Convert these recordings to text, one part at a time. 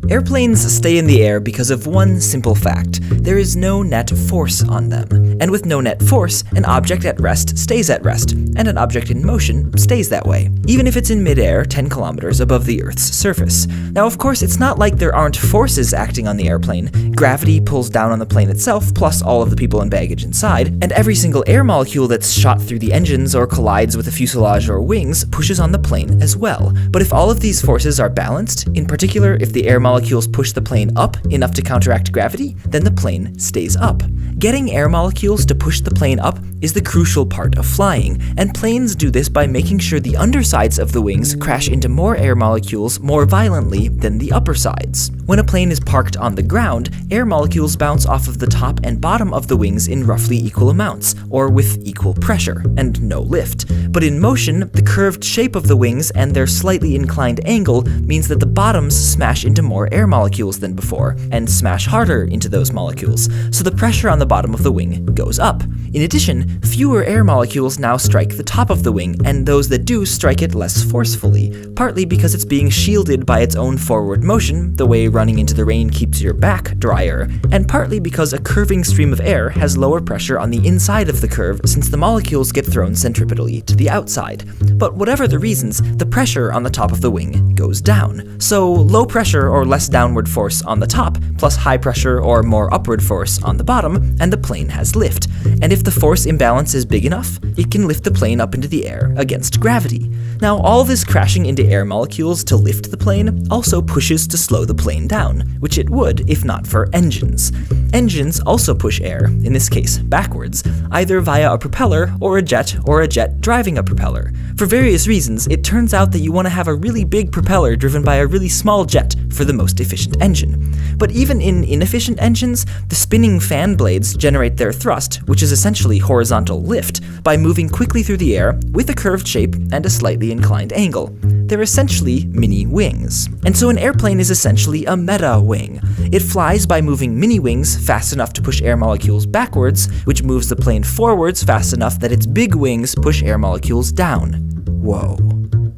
Airplanes stay in the air because of one simple fact: there is no net force on them. And with no net force, an object at rest stays at rest, and an object in motion stays that way, even if it's in midair 10 kilometers above the Earth's surface. Now, of course, it's not like there aren't forces acting on the airplane. Gravity pulls down on the plane itself, plus all of the people and baggage inside, and every single air molecule that's shot through the engines or collides with the fuselage or wings pushes on the plane as well. But if all of these forces are balanced, in particular if the air molecules push the plane up enough to counteract gravity, then the plane stays up. Getting air molecules to push the plane up is the crucial part of flying, and planes do this by making sure the undersides of the wings crash into more air molecules more violently than the upper sides. When a plane is parked on the ground, air molecules bounce off of the top and bottom of the wings in roughly equal amounts, or with equal pressure, and no lift. But in motion, the curved shape of the wings and their slightly inclined angle means that the bottoms smash into more air molecules than before, and smash harder into those molecules, so the pressure on the bottom of the wing goes up. In addition, fewer air molecules now strike the top of the wing, and those that do strike it less forcefully, partly because it's being shielded by its own forward motion, the way running into the rain keeps your back drier, and partly because a curving stream of air has lower pressure on the inside of the curve since the molecules get thrown centripetally to the outside. But whatever the reasons, the pressure on the top of the wing goes down. So low pressure or less downward force on the top, plus high pressure or more upward force on the bottom, and the plane has lift. And if the force imbalance is big enough, it can lift the plane up into the air against gravity. Now, all this crashing into air molecules to lift the plane also pushes to slow the plane down, which it would if not for engines. Engines also push air, in this case backwards, either via a propeller or a jet driving a propeller. For various reasons, it turns out that you want to have a really big propeller driven by a really small jet for the most efficient engine. But even in inefficient engines, the spinning fan blades generate their thrust, which is essentially horizontal lift, by moving quickly through the air with a curved shape and a slightly inclined angle. They're essentially mini wings. And so an airplane is essentially a meta wing. It flies by moving mini wings fast enough to push air molecules backwards, which moves the plane forwards fast enough that its big wings push air molecules down. Whoa.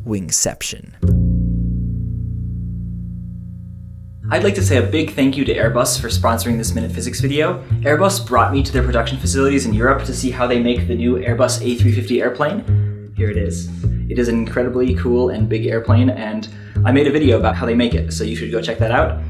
Wingception. I'd like to say a big thank you to Airbus for sponsoring this Minute Physics video. Airbus brought me to their production facilities in Europe to see how they make the new Airbus A350 airplane. Here it is. It is an incredibly cool and big airplane, and I made a video about how they make it, so you should go check that out.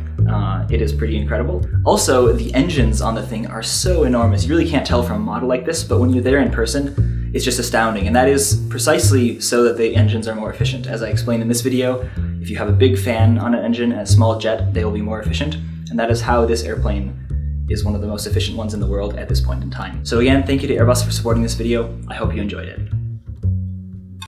It is pretty incredible. Also, the engines on the thing are so enormous. You really can't tell from a model like this, but when you're there in person, it's just astounding. And that is precisely so that the engines are more efficient. As I explained in this video, if you have a big fan on an engine and a small jet, they will be more efficient. And that is how this airplane is one of the most efficient ones in the world at this point in time. So again, thank you to Airbus for supporting this video. I hope you enjoyed it.